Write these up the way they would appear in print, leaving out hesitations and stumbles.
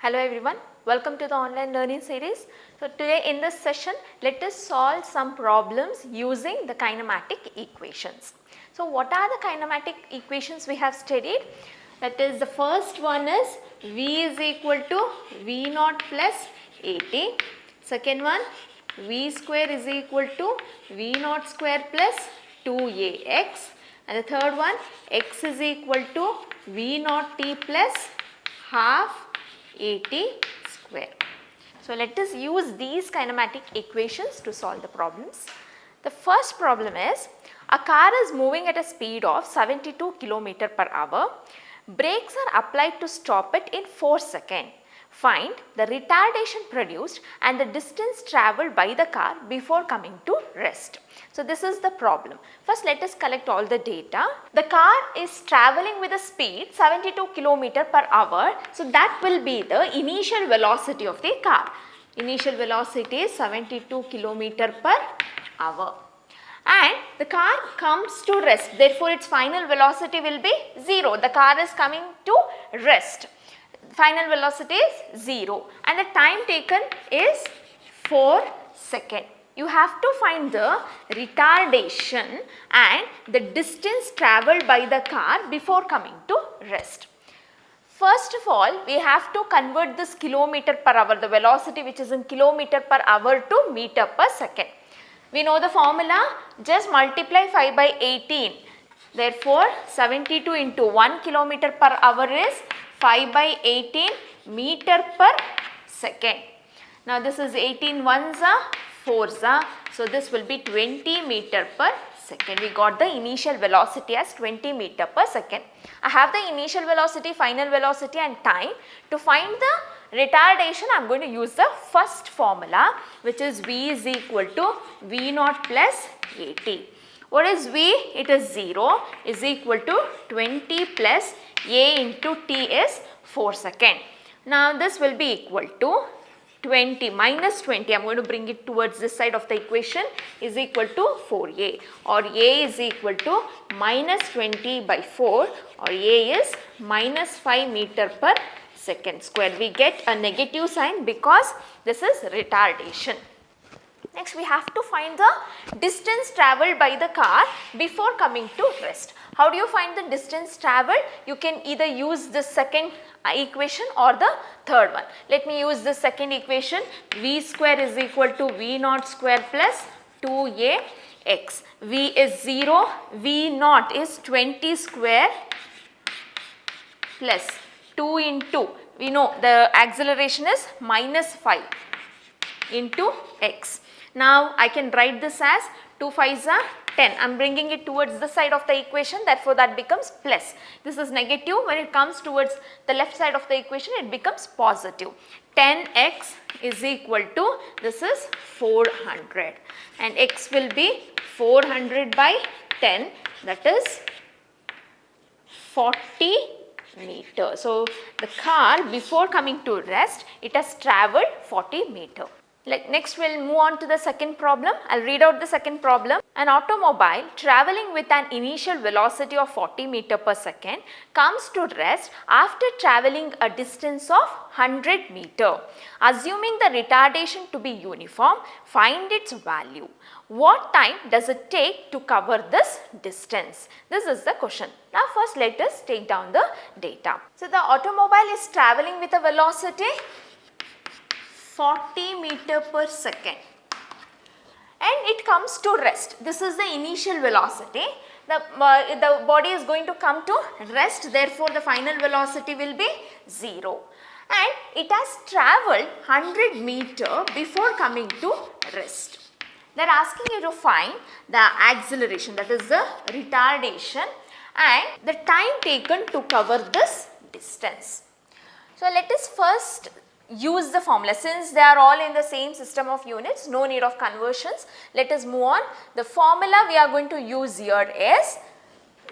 Hello everyone, welcome to the online learning series. So today in this session, let us solve some problems using the kinematic equations. So what are the kinematic equations we have studied? That is, the first one is V is equal to V naught plus AT. Second one, V square is equal to V naught square plus 2AX. And the third one, X is equal to V naught T plus half AT square. So let us use these kinematic equations to solve the problems. The first problem is, a car is moving at a speed of 72 km per hour. Brakes are applied to stop it in 4 seconds. Find the retardation produced and the distance travelled by the car before coming to rest. So this is the problem. First let us collect all the data. The car is travelling with a speed 72 km per hour. So that will be the initial velocity of the car. Initial velocity is 72 km per hour. And the car comes to rest. Therefore its final velocity will be 0. The car is coming to rest. Final velocity is 0 and the time taken is 4 seconds. You have to find the retardation and the distance travelled by the car before coming to rest. First of all, we have to convert this kilometer per hour, the velocity which is in kilometer per hour, to meter per second. We know the formula, just multiply 5 by 18. Therefore, 72 into 1 kilometer per hour is 5 by 18 meter per second. Now this is 18 ones are 4s are, so this will be 20 meter per second. We got the initial velocity as 20 meter per second. I have the initial velocity, final velocity and time. To find the retardation, I am going to use the first formula, which is V is equal to V naught plus AT. What is V? It is 0 is equal to 20 plus A into T is 4 seconds. Now this will be equal to 20 minus 20, I am going to bring it towards this side of the equation, is equal to 4A, or A is equal to minus 20 by 4, or A is minus 5 meter per second square. We get a negative sign because this is retardation. Next we have to find the distance travelled by the car before coming to rest. How do you find the distance travelled? You can either use the second equation or the third one. Let me use the second equation. V square is equal to V naught square plus 2AX. V is 0, V naught is 20 square plus 2 into, we know the acceleration is minus 5 into X. Now I can write this as 2 5s are 10. I am bringing it towards the side of the equation, therefore that becomes plus. This is negative. When it comes towards the left side of the equation, it becomes positive. 10x is equal to, this is 400, and x will be 400 by 10, that is 40 meters. So the car before coming to rest, it has travelled 40 meters. Next we will move on to the second problem. I will read out the second problem. An automobile travelling with an initial velocity of 40 meter per second comes to rest after travelling a distance of 100 meter. Assuming the retardation to be uniform, find its value. What time does it take to cover this distance? This is the question. Now first let us take down the data. So the automobile is travelling with a velocity 40 meter per second and it comes to rest. This is the initial velocity. The body is going to come to rest, therefore the final velocity will be 0. And it has travelled 100 meter before coming to rest. They are asking you to find the acceleration, that is the retardation, and the time taken to cover this distance. So let us first use the formula. Since they are all in the same system of units, no need of conversions. Let us move on. The formula we are going to use here is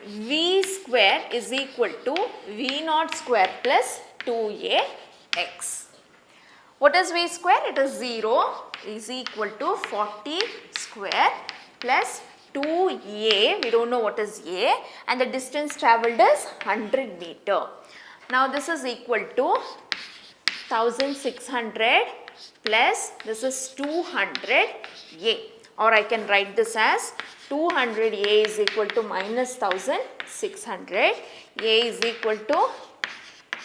V square is equal to V naught square plus 2AX. What is V square? It is 0 is equal to 40 square plus 2A, we do not know what is A, and the distance travelled is 100 meter. Now this is equal to 1600 plus this is 200 A, or I can write this as 200 A is equal to minus 1600. A is equal to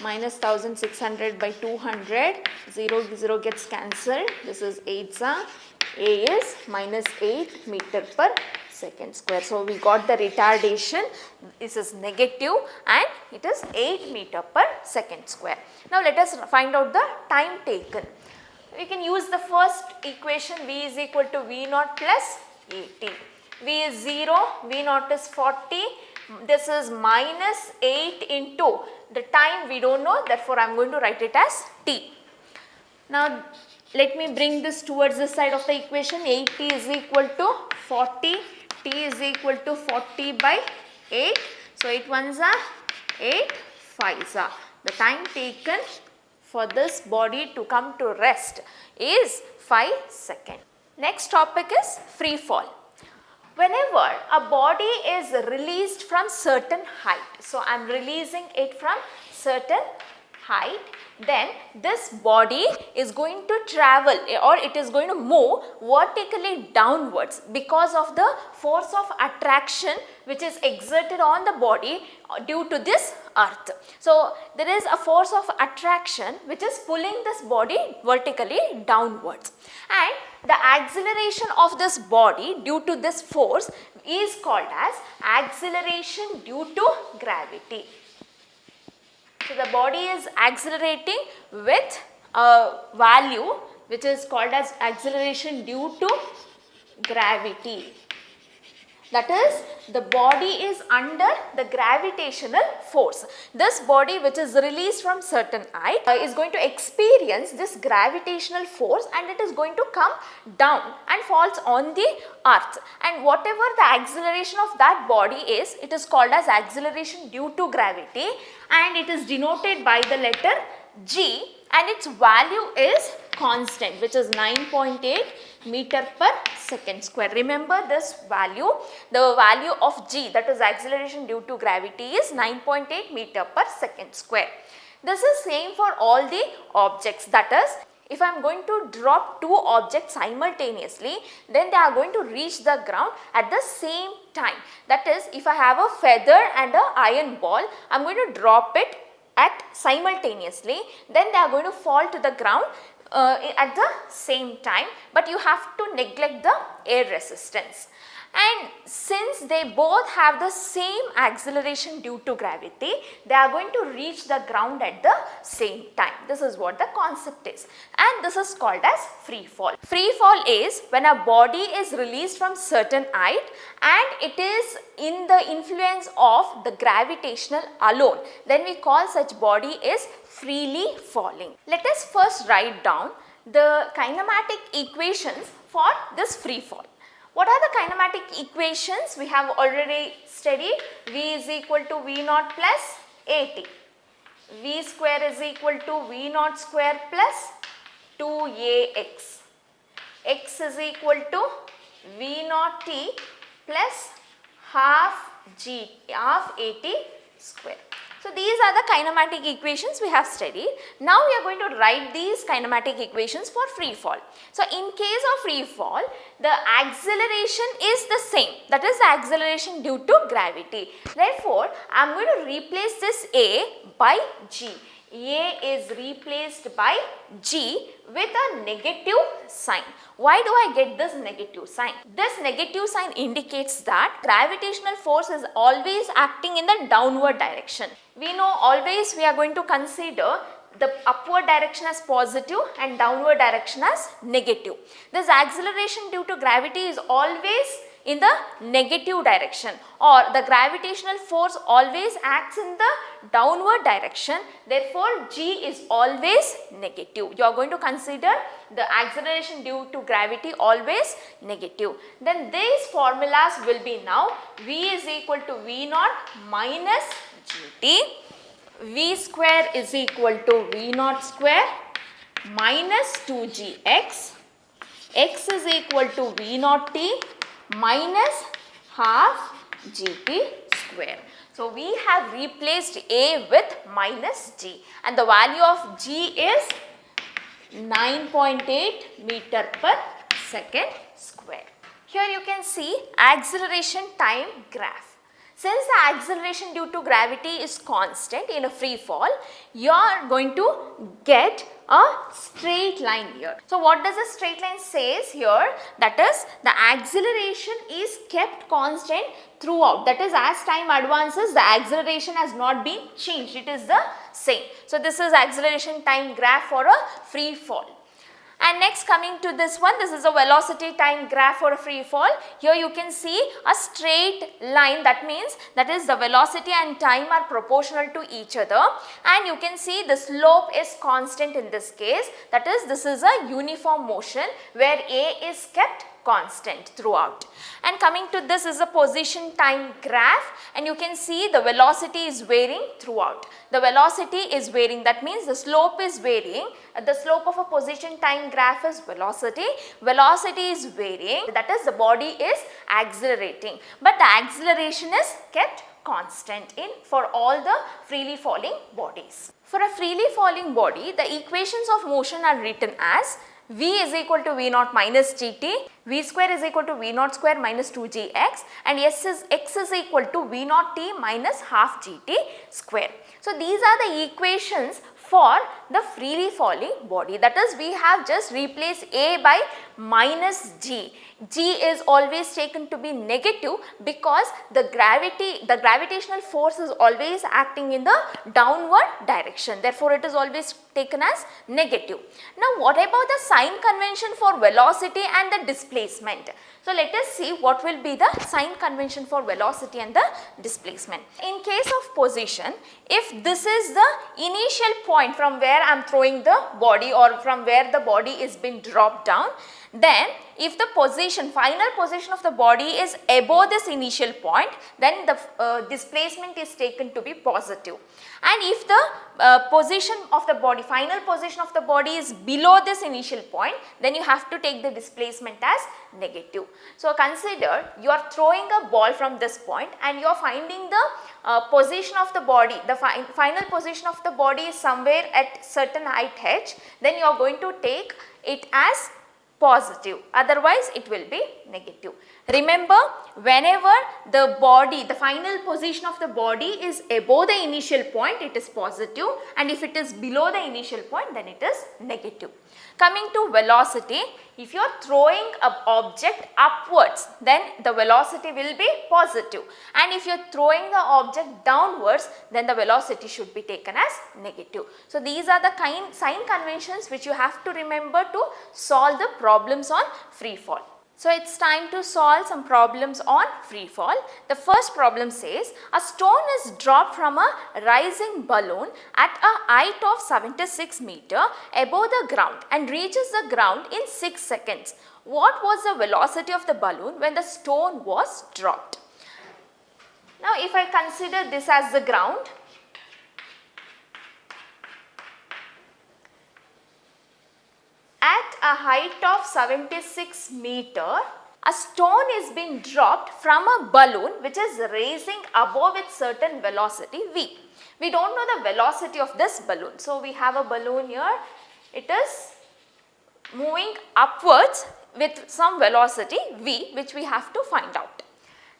minus 1600 by 200, 0 gets cancelled, this is 8 A is minus 8 meter per second square. So, we got the retardation, this is negative and it is 8 meter per second square. Now, let us find out the time taken. We can use the first equation, V is equal to V naught plus 80. V is 0, V naught is 40, this is minus 8 into the time we do not know, therefore, I am going to write it as T. Now, let me bring this towards the side of the equation. 80 is equal to 40, T is equal to 40 by 8. So, 8 ones are 8 5s are. The time taken for this body to come to rest is 5 seconds. Next topic is free fall. Whenever a body is released from certain height, so I am releasing it from certain height, then this body is going to travel or it is going to move vertically downwards because of the force of attraction which is exerted on the body due to this earth. So, there is a force of attraction which is pulling this body vertically downwards, and the acceleration of this body due to this force is called as acceleration due to gravity. So, the body is accelerating with a value which is called as acceleration due to gravity. That is, the body is under the gravitational force. This body which is released from certain height is going to experience this gravitational force and it is going to come down and falls on the earth. And whatever the acceleration of that body is, it is called as acceleration due to gravity, and it is denoted by the letter G, and its value is constant, which is 9.8 meter per second square. Remember this value, the value of G, that is acceleration due to gravity, is 9.8 meter per second square. This is same for all the objects. That is, if I am going to drop two objects simultaneously, then they are going to reach the ground at the same time. That is, if I have a feather and an iron ball, I am going to drop it at simultaneously, then they are going to fall to the ground at the same time, but you have to neglect the air resistance. And since they both have the same acceleration due to gravity, they are going to reach the ground at the same time. This is what the concept is, and this is called as free fall. Free fall is when a body is released from certain height and it is in the influence of the gravitational alone. Then we call such body is freely falling. Let us first write down the kinematic equations for this free fall. What are the kinematic equations? We have already studied. V is equal to V naught plus AT. V square is equal to V naught square plus 2AX. X is equal to V naught T plus half AT square. So, these are the kinematic equations we have studied. Now, we are going to write these kinematic equations for free fall. So, in case of free fall, the acceleration is the same, that is the acceleration due to gravity. Therefore, I am going to replace this A by G. A is replaced by G with a negative sign. Why do I get this negative sign? This negative sign indicates that gravitational force is always acting in the downward direction. We know always we are going to consider the upward direction as positive and downward direction as negative. This acceleration due to gravity is always in the negative direction, or the gravitational force always acts in the downward direction. Therefore, G is always negative. You are going to consider the acceleration due to gravity always negative. Then these formulas will be now V is equal to V naught minus GT. V square is equal to V naught square minus 2gx. X is equal to V naught T minus half gt square. So, we have replaced A with minus G, and the value of G is 9.8 meter per second square. Here you can see acceleration time graph. Since the acceleration due to gravity is constant in a free fall, you are going to get a straight line here. So what does a straight line says here? That is, the acceleration is kept constant throughout. That is, as time advances, the acceleration has not been changed. It is the same. So this is acceleration time graph for a free fall. And next, coming to this one, this is a velocity time graph for a free fall. Here you can see a straight line, that means that is the velocity and time are proportional to each other, and you can see the slope is constant in this case, that is, this is a uniform motion where A is kept constant throughout. And coming to this is a position time graph, and you can see the velocity is varying throughout. The velocity is varying, that means the slope is varying. The slope of a position time graph is velocity. Velocity is varying, that is, the body is accelerating, but the acceleration is kept constant in for all the freely falling bodies. For a freely falling body, the equations of motion are written as V is equal to V naught minus gt, V square is equal to V naught square minus 2gx, and x is equal to V naught t minus half gt square. So these are the equations for the freely falling body, that is, we have just replaced A by minus g. G is always taken to be negative because the gravitational force is always acting in the downward direction, therefore it is always taken as negative. Now what about the sign convention for velocity and the displacement? So let us see what will be the sign convention for velocity and the displacement. In case of position, if this is the initial point from where I am throwing the body or from where the body is being dropped down, then if the final position of the body is above this initial point, then the displacement is taken to be positive. And if the position of the body, final position of the body is below this initial point, then you have to take the displacement as negative. So consider you are throwing a ball from this point and you are finding the position of the body, the final position of the body is somewhere at certain height h, then you are going to take it as positive, otherwise it will be negative. Remember, whenever the body, the final position of the body is above the initial point, it is positive, and if it is below the initial point, then it is negative. Coming to velocity, if you are throwing an object upwards, then the velocity will be positive, and if you are throwing the object downwards, then the velocity should be taken as negative. So these are the sign conventions which you have to remember to solve the problems on free fall. So it's time to solve some problems on free fall. The first problem says a stone is dropped from a rising balloon at a height of 76 meters above the ground and reaches the ground in 6 seconds. What was the velocity of the balloon when the stone was dropped? Now if I consider this as the ground, at a height of 76 meters, a stone is being dropped from a balloon which is raising above its certain velocity v. We do not know the velocity of this balloon. So we have a balloon here, it is moving upwards with some velocity v, which we have to find out.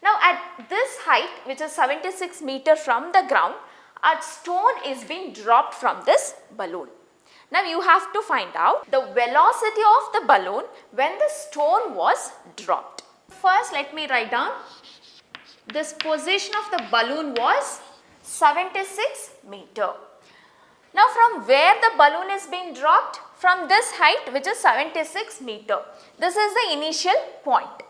Now at this height, which is 76 meters from the ground, a stone is being dropped from this balloon. Now you have to find out the velocity of the balloon when the stone was dropped. First let me write down, this position of the balloon was 76 meters. Now from where the balloon is being dropped? From this height, which is 76 meters. This is the initial point.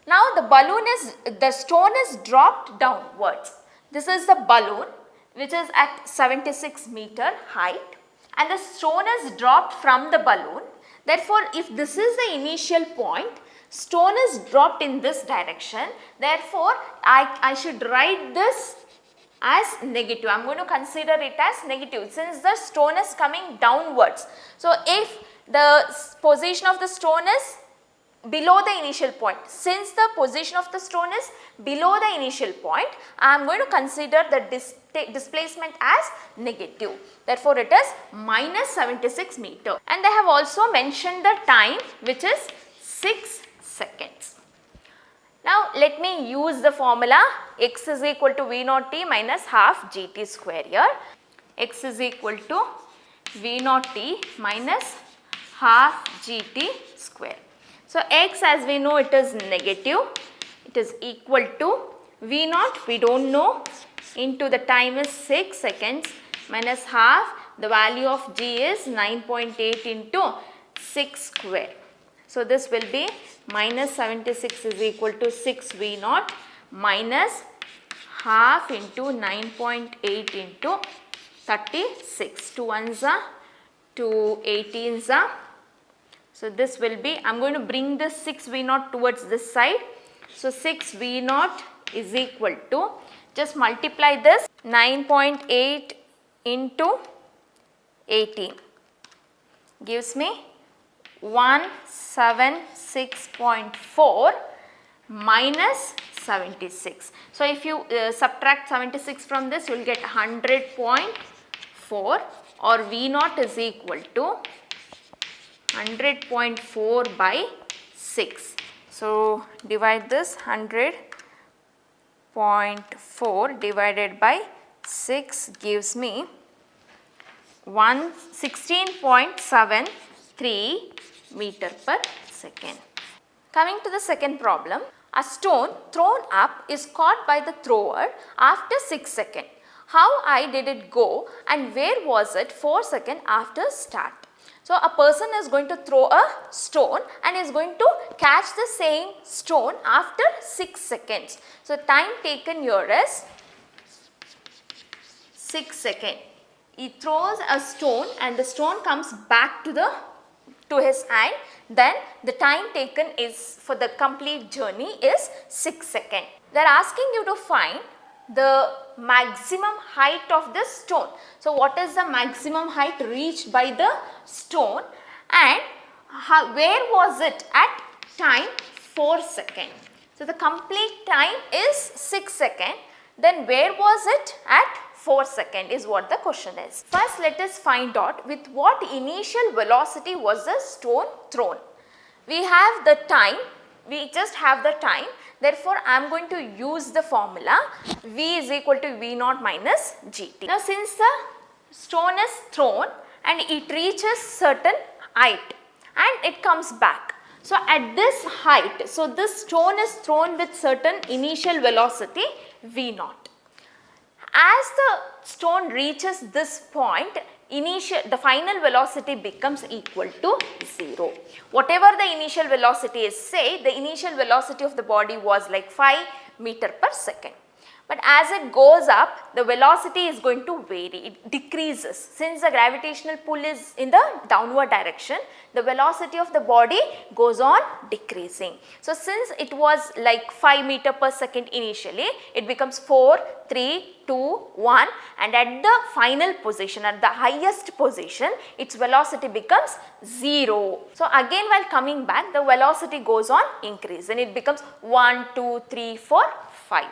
Now the stone is dropped downwards. This is the balloon which is at 76 meter height, and the stone is dropped from the balloon. Therefore, if this is the initial point, stone is dropped in this direction. Therefore, I should write this as negative. I am going to consider it as negative since the stone is coming downwards. So, if the position of the stone is below the initial point. Since the position of the stone is below the initial point, I am going to consider the displacement as negative. Therefore, it is minus 76 meter. And they have also mentioned the time, which is 6 seconds. Now, let me use the formula x is equal to v naught t minus half gt square here. X is equal to v naught t minus half gt square. So, x, as we know, it is negative, it is equal to v naught, we do not know, into the time is 6 seconds minus half, the value of g is 9.8 into 6 square. So, this will be minus 76 is equal to 6 v naught minus half into 9.8 into 36, 2 ones are 2 18s are. So, this will be, I am going to bring this 6 v naught towards this side. So, 6 v naught is equal to, just multiply this 9.8 into 18 gives me 176.4 minus 76. So, if you subtract 76 from this, you will get 100.4, or v naught is equal to 100.4 by 6. So, divide this 100.4 divided by 6 gives me 16.73 meter per second. Coming to the second problem, a stone thrown up is caught by the thrower after 6 seconds. How high did it go and where was it 4 seconds after start? So, a person is going to throw a stone and is going to catch the same stone after 6 seconds. So, time taken here is 6 seconds. He throws a stone and the stone comes back to his hand. Then the time taken is for the complete journey is 6 seconds. They are asking you to find the maximum height of this stone. So, what is the maximum height reached by the stone and where was it at time 4 seconds. So, the complete time is 6 seconds, then where was it at 4 seconds is what the question is. First, let us find out with what initial velocity was the stone thrown. We have the time, we just have the time. Therefore, I am going to use the formula v is equal to v naught minus gt. Now, since the stone is thrown and it reaches certain height and it comes back. So, at this height, so this stone is thrown with certain initial velocity v naught. As the stone reaches this point, the final velocity becomes equal to 0. Whatever the initial velocity is, say the initial velocity of the body was like 5 meter per second. But as it goes up, the velocity is going to vary, it decreases. Since the gravitational pull is in the downward direction, the velocity of the body goes on decreasing. So, since it was like 5 meter per second initially, it becomes 4, 3, 2, 1 and at the final position, at the highest position, its velocity becomes 0. So, again while coming back, the velocity goes on increase and it becomes 1, 2, 3, 4, 5.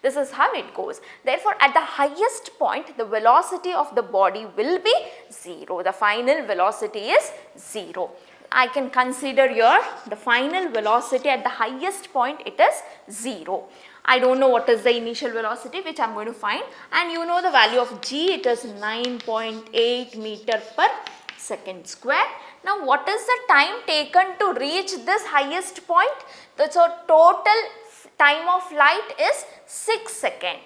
This is how it goes. Therefore, at the highest point, the velocity of the body will be 0. The final velocity is 0. I can consider here the final velocity at the highest point, it is 0. I do not know what is the initial velocity which I am going to find, and you know the value of g, it is 9.8 meter per second square. Now, what is the time taken to reach this highest point? So, total time of light is 6 seconds.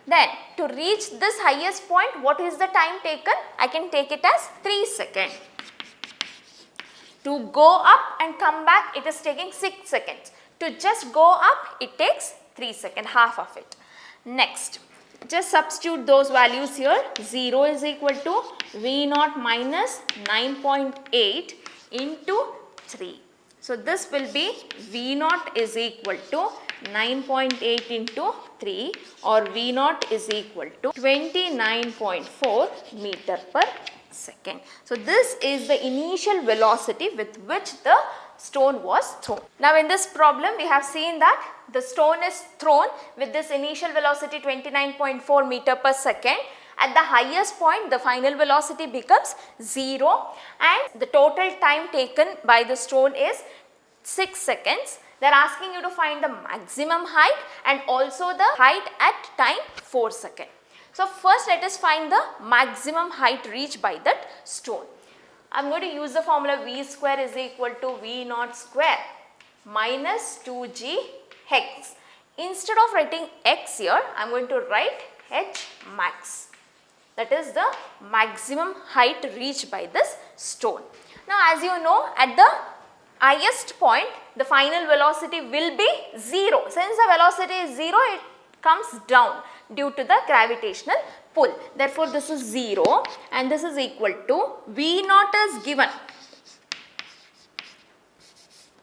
Then to reach this highest point, what is the time taken? I can take it as 3 seconds. To go up and come back, it is taking 6 seconds. To just go up, it takes 3 seconds, half of it. Next, just substitute those values here. 0 is equal to v naught minus 9.8 into 3. So, this will be v naught is equal to 9.8 into 3 or v naught is equal to 29.4 meter per second. So, this is the initial velocity with which the stone was thrown. Now in this problem we have seen that the stone is thrown with this initial velocity 29.4 meter per second. At the highest point the final velocity becomes 0 and the total time taken by the stone is 6 seconds. They are asking you to find the maximum height and also the height at time 4 seconds. So first let us find the maximum height reached by that stone. I am going to use the formula v square is equal to v naught square minus 2g x. Instead of writing x here, I am going to write h max. That is the maximum height reached by this stone. Now as you know, at the highest point the final velocity will be 0. Since the velocity is 0, it comes down due to the gravitational pull. Therefore this is 0 and this is equal to v naught is given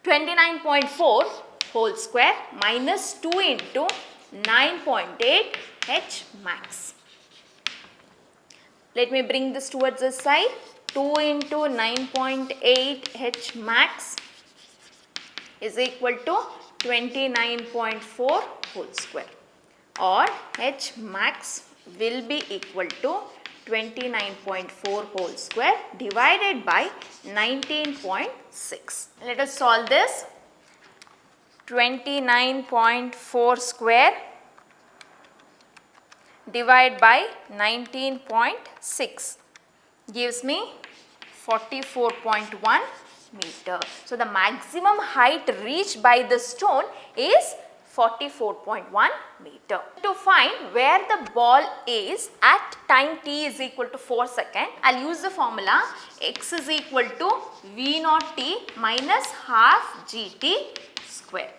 29.4 whole square minus 2 into 9.8 h max. Let me bring this towards this side. 2 into 9.8 h max is equal to 29.4 whole square, or h max will be equal to 29.4 whole square divided by 19.6. Let us solve this. 29.4 square divided by 19.6 gives me 44.1 meter. So the maximum height reached by the stone is 44.1 meter. To find where the ball is at time t is equal to 4 seconds, I will use the formula x is equal to v naught t minus half gt square.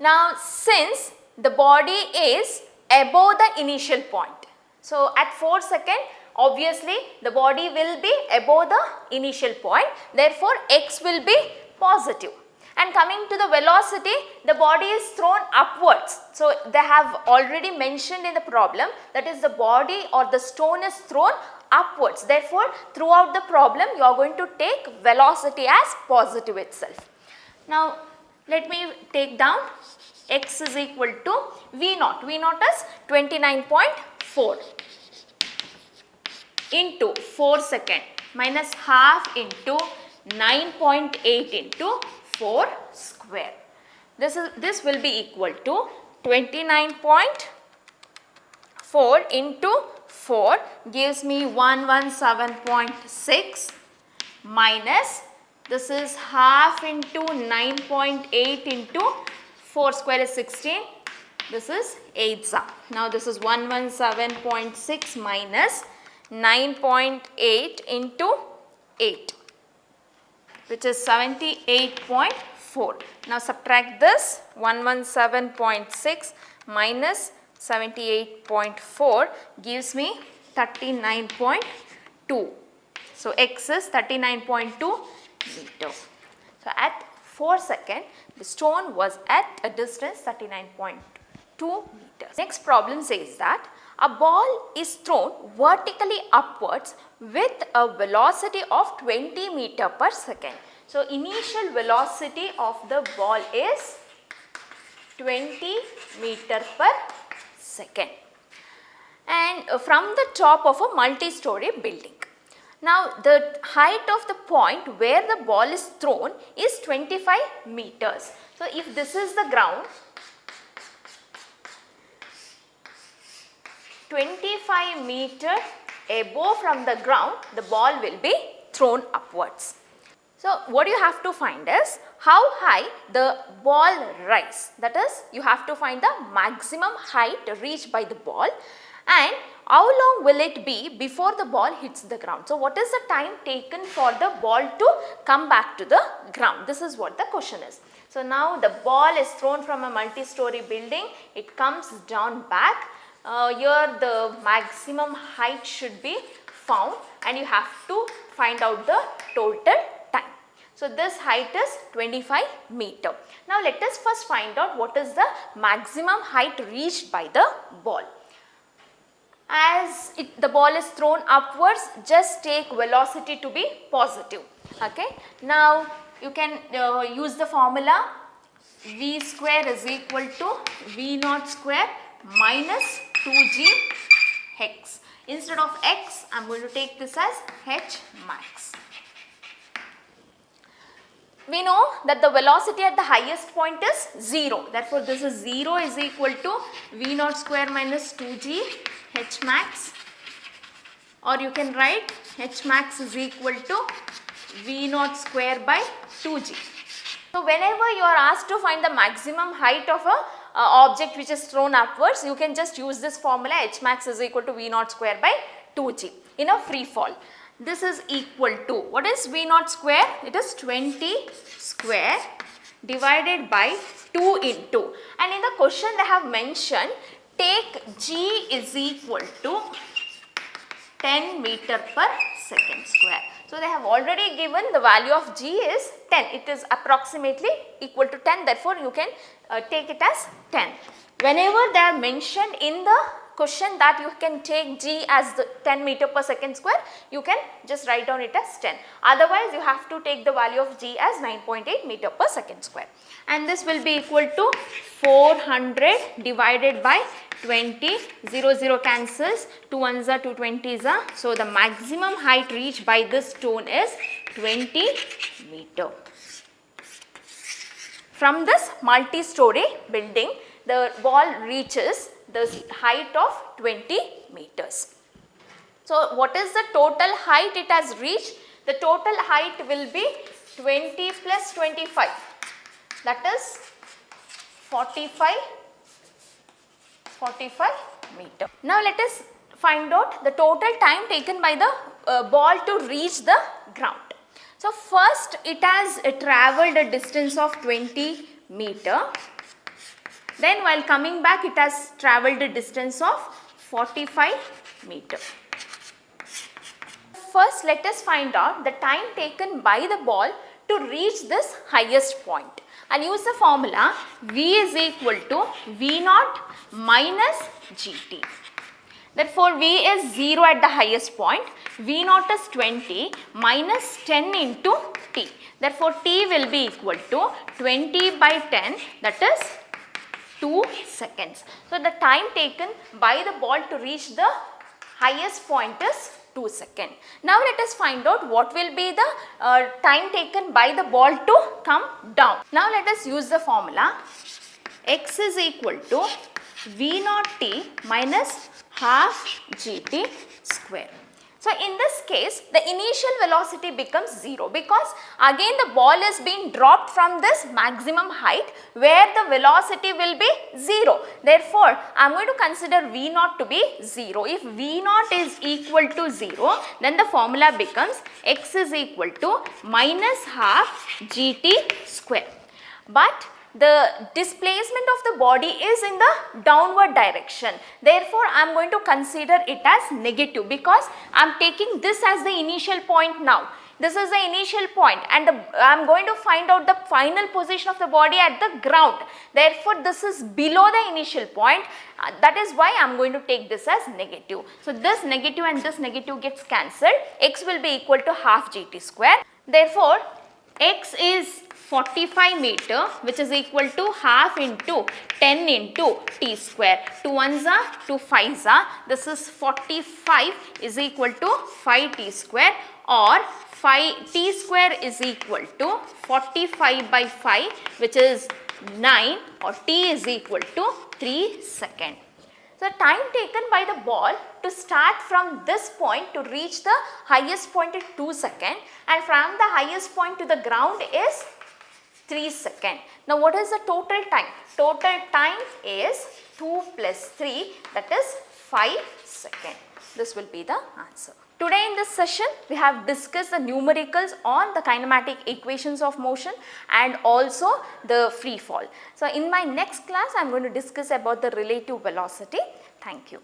Now since the body is above the initial point, so at 4 seconds obviously the body will be above the initial point, therefore x will be positive. And coming to the velocity, the body is thrown upwards. So they have already mentioned in the problem, that is the body or the stone is thrown upwards. Therefore throughout the problem you are going to take velocity as positive itself. Now let me take down x is equal to v naught. V naught is 29.4 into 4 seconds minus half into 9.8 into 4 square. This will be equal to 29.4 into 4 gives me 117.6 minus this is half into 9.8 into 4 square is 16. This is 8. Now this is 117.6 minus 9.8 into 8, which is 78.4. Now subtract this 117.6 minus 78.4 gives me 39.2. So x is 39.2 meter. So at 4 seconds the stone was at a distance 39.2 meters. Next problem says that a ball is thrown vertically upwards with a velocity of 20 meter per second. So initial velocity of the ball is 20 meter per second and from the top of a multi-story building. Now the height of the point where the ball is thrown is 25 meters. So if this is the ground, 25 meter above from the ground, the ball will be thrown upwards. So what you have to find is how high the ball rise. That is, you have to find the maximum height reached by the ball and how long will it be before the ball hits the ground. So what is the time taken for the ball to come back to the ground? This is what the question is. So now the ball is thrown from a multi-story building, it comes down back. Here the maximum height should be found and you have to find out the total time. So this height is 25 meter. Now let us first find out what is the maximum height reached by the ball. as the ball is thrown upwards, just take velocity to be positive. Okay. Now you can use the formula v square is equal to v naught square minus 2g x. Instead of x, I am going to take this as h max. We know that the velocity at the highest point is 0. Therefore, this is 0 is equal to v naught square minus 2g h max, or you can write h max is equal to v naught square by 2g. So, whenever you are asked to find the maximum height of a object which is thrown upwards, you can just use this formula h max is equal to v naught square by 2g in a free fall. This is equal to, what is v naught square? It is 20 square divided by 2 into, and in the question they have mentioned take g is equal to 10 meter per second square. So, they have already given the value of g is 10, it is approximately equal to 10, therefore, you can take it as 10. Whenever they are mentioned in the question that you can take g as the 10 meter per second square, you can just write down it as 10. Otherwise, you have to take the value of g as 9.8 meter per second square. And this will be equal to 400 divided by 20, 0 cancels, 2 ones are 2 20s are. So, the maximum height reached by this stone is 20 meter. From this multi-story building, the ball reaches the height of 20 meters. So, what is the total height it has reached? The total height will be 20 plus 25, that is 45 meter. Now, let us find out the total time taken by the ball to reach the ground. So, first it has travelled a distance of 20 meter. Then while coming back, it has travelled a distance of 45 meter. First, let us find out the time taken by the ball to reach this highest point. I'll use the formula v is equal to v naught minus gt. Therefore, v is 0 at the highest point, v naught is 20 minus 10 into t. Therefore, t will be equal to 20 by 10, that is 2 seconds. So, the time taken by the ball to reach the highest point is 2 seconds. Now, let us find out what will be the time taken by the ball to come down. Now, let us use the formula x is equal to v naught t minus half gt square. So, in this case, the initial velocity becomes 0 because again the ball is being dropped from this maximum height where the velocity will be 0. Therefore, I am going to consider v naught to be 0. If v naught is equal to 0, then the formula becomes x is equal to minus half gt square. But the displacement of the body is in the downward direction. Therefore, I am going to consider it as negative because I am taking this as the initial point now. This is the initial point and I am going to find out the final position of the body at the ground. Therefore, this is below the initial point. That is why I am going to take this as negative. So, this negative and this negative gets cancelled. X will be equal to half gt square. Therefore, x is 45 meter, which is equal to half into 10 into t square. 2 ones are 2 5s are. This is 45 is equal to 5t square, or 5 t square is equal to 45 by 5, which is 9, or t is equal to 3 seconds. So, time taken by the ball to start from this point to reach the highest point is 2 seconds, and from the highest point to the ground is 3 seconds. Now, what is the total time? Total time is 2 plus 3, that is 5 seconds. This will be the answer. Today in this session, we have discussed the numericals on the kinematic equations of motion and also the free fall. So, in my next class, I am going to discuss about the relative velocity. Thank you.